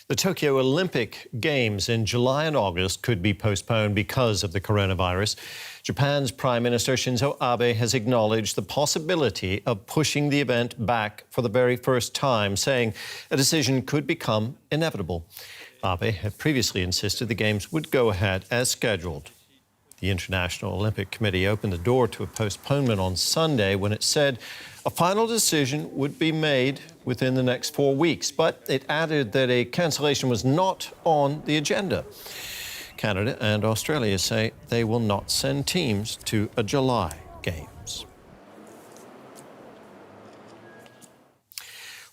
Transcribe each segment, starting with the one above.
The Tokyo Olympic Games in July and August could be postponed because of the coronavirus. Japan's Prime Minister Shinzo Abe has acknowledged the possibility of pushing the event back for the very first time, saying a decision could become inevitable. Abe had previously insisted the Games would go ahead as scheduled. The International Olympic Committee opened the door to a postponement on Sunday when it said a final decision would be made within the next 4 weeks, but it added that a cancellation was not on the agenda. Canada and Australia say they will not send teams to a July Games.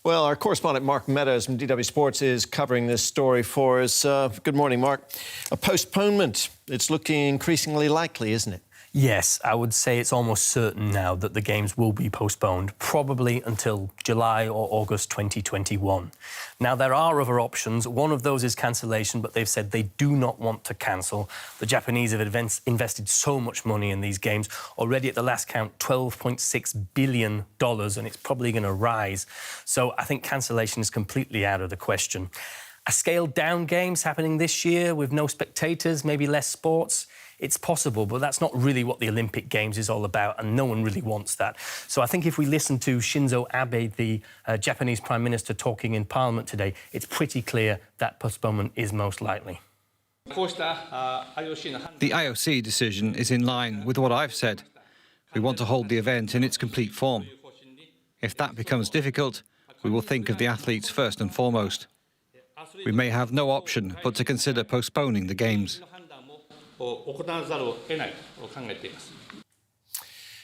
Well, our correspondent Mark Meadows from DW Sports is covering this story for us. Good morning, Mark. A postponement, it's looking increasingly likely, isn't it? Yes, I would say it's almost certain now that the Games will be postponed, probably until July or August 2021. Now, there are other options. One of those is cancellation, but they've said they do not want to cancel. The Japanese have invested so much money in these Games. Already at the last count, $12.6 billion, and it's probably going to rise. So I think cancellation is completely out of the question. A scaled-down Games happening this year with no spectators, maybe less sports. It's possible, but that's not really what the Olympic Games is all about, and no one really wants that. So I think if we listen to Shinzo Abe, the Japanese Prime Minister, talking in Parliament today, it's pretty clear that postponement is most likely. The IOC decision is in line with what I've said. We want to hold the event in its complete form. If that becomes difficult, we will think of the athletes first and foremost. We may have no option but to consider postponing the Games.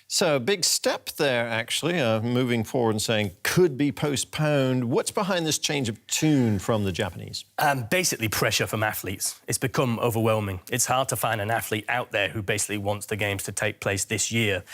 So a big step there, actually, moving forward and saying could be postponed. What's behind this change of tune from the Japanese? Basically pressure from athletes. It's become overwhelming. It's hard to find an athlete out there who basically wants the Games to take place this year.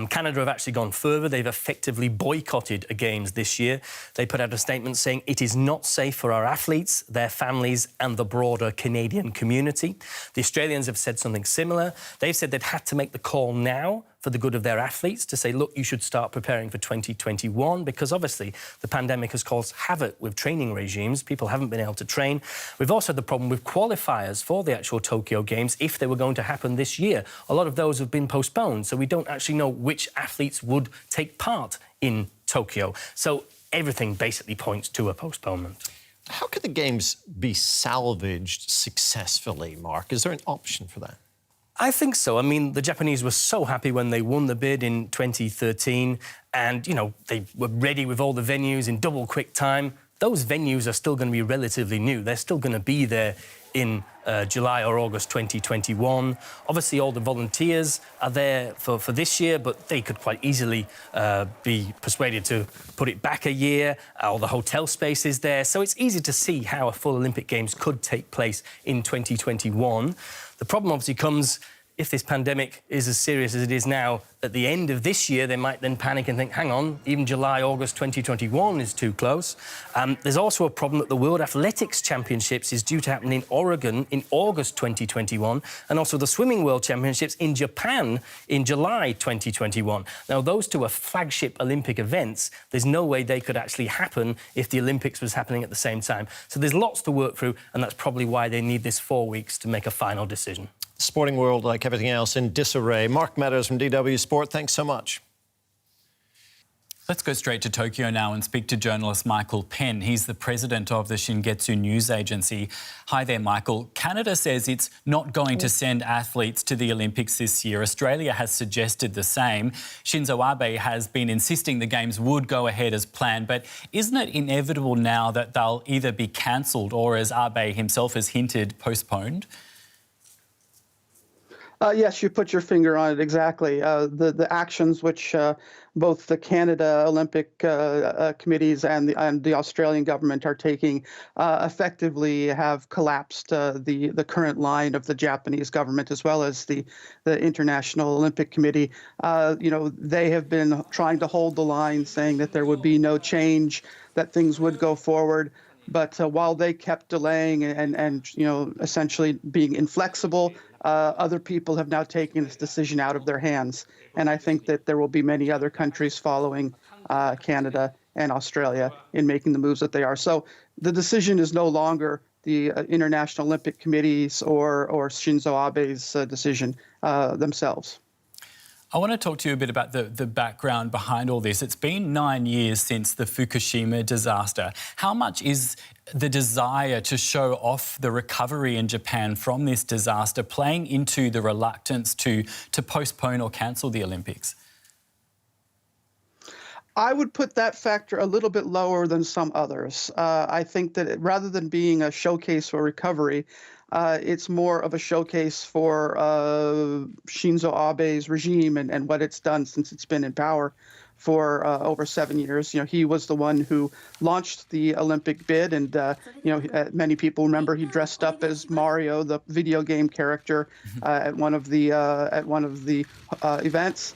Canada have actually gone further. They've effectively boycotted a Games this year. They put out a statement saying it is not safe for our athletes, their families and the broader Canadian community. The Australians have said something similar. They've said they've had to make the call now for the good of their athletes, to say, look, you should start preparing for 2021, because obviously the pandemic has caused havoc with training regimes. People haven't been able to train. We've also had the problem with qualifiers for the actual Tokyo Games, if they were going to happen this year. A lot of those have been postponed, so we don't actually know which athletes would take part in Tokyo. So everything basically points to a postponement. How could the Games be salvaged successfully, Mark? Is there an option for that? I think so. I mean, the Japanese were so happy when they won the bid in 2013 and, you know, they were ready with all the venues in double quick time. Those venues are still going to be relatively new. They're still going to be there in July or August 2021. Obviously, all the volunteers are there for this year, but they could quite easily be persuaded to put it back a year. All the hotel space is there. So it's easy to see how a full Olympic Games could take place in 2021. The problem obviously comes if this pandemic is as serious as it is now. At the end of this year, they might then panic and think, hang on, even July, August 2021 is too close. There's also a problem that the World Athletics Championships is due to happen in Oregon in August 2021, and also the Swimming World Championships in Japan in July 2021. Now, those two are flagship Olympic events. There's no way they could actually happen if the Olympics was happening at the same time. So there's lots to work through, and that's probably why they need this 4 weeks to make a final decision. Sporting world, like everything else, in disarray. Mark Meadows from DW Sport, thanks so much. Let's go straight to Tokyo now and speak to journalist Michael Penn. He's the president of the Shingetsu News Agency. Hi there, Michael. Canada says it's not going to send athletes to the Olympics this year. Australia has suggested the same. Shinzo Abe has been insisting the Games would go ahead as planned, but isn't it inevitable now that they'll either be cancelled or, as Abe himself has hinted, postponed? Yes, you put your finger on it exactly. The actions which both the Canada Olympic committees and the Australian government are taking effectively have collapsed the current line of the Japanese government, as well as the International Olympic Committee. You know, they have been trying to hold the line, saying that there would be no change, that things would go forward. But while they kept delaying and you know, essentially being inflexible, other people have now taken this decision out of their hands. And I think that there will be many other countries following Canada and Australia in making the moves that they are. So the decision is no longer the International Olympic Committee's or Shinzo Abe's decision themselves. I want to talk to you a bit about the background behind all this. It's been 9 years since the Fukushima disaster. How much is the desire to show off the recovery in Japan from this disaster playing into the reluctance to postpone or cancel the Olympics? I would put that factor a little bit lower than some others. I think that rather than being a showcase for recovery, it's more of a showcase for Shinzo Abe's regime and what it's done since it's been in power for over 7 years. He was the one who launched the Olympic bid, and many people remember he dressed up as Mario, the video game character, at one of the events.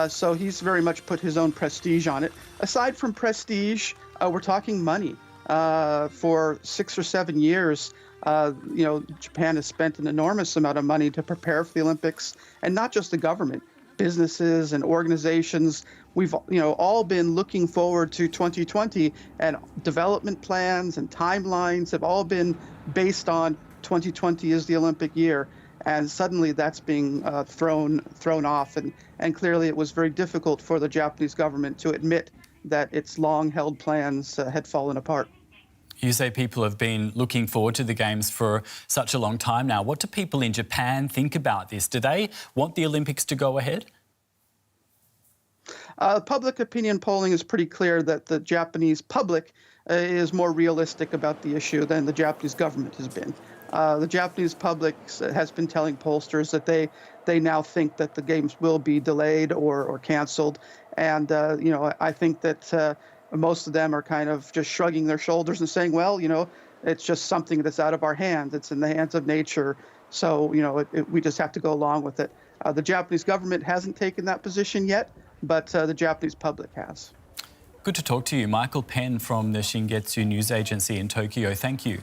So he's very much put his own prestige on it. Aside from prestige, we're talking money. For 6 or 7 years, Japan has spent an enormous amount of money to prepare for the Olympics, and not just the government, businesses and organizations. We've all been looking forward to 2020, and development plans and timelines have all been based on 2020 is the Olympic year. And suddenly that's being thrown off. And clearly it was very difficult for the Japanese government to admit that its long-held plans had fallen apart. You say people have been looking forward to the Games for such a long time now. What do people in Japan think about this? Do they want the Olympics to go ahead? Public opinion polling is pretty clear that the Japanese public is more realistic about the issue than the Japanese government has been. The Japanese public has been telling pollsters that they now think that the Games will be delayed or canceled. And, I think that most of them are kind of just shrugging their shoulders and saying, well, it's just something that's out of our hands. It's in the hands of nature. So, we just have to go along with it. The Japanese government hasn't taken that position yet, but the Japanese public has. Good to talk to you. Michael Penn from the Shingetsu News Agency in Tokyo. Thank you.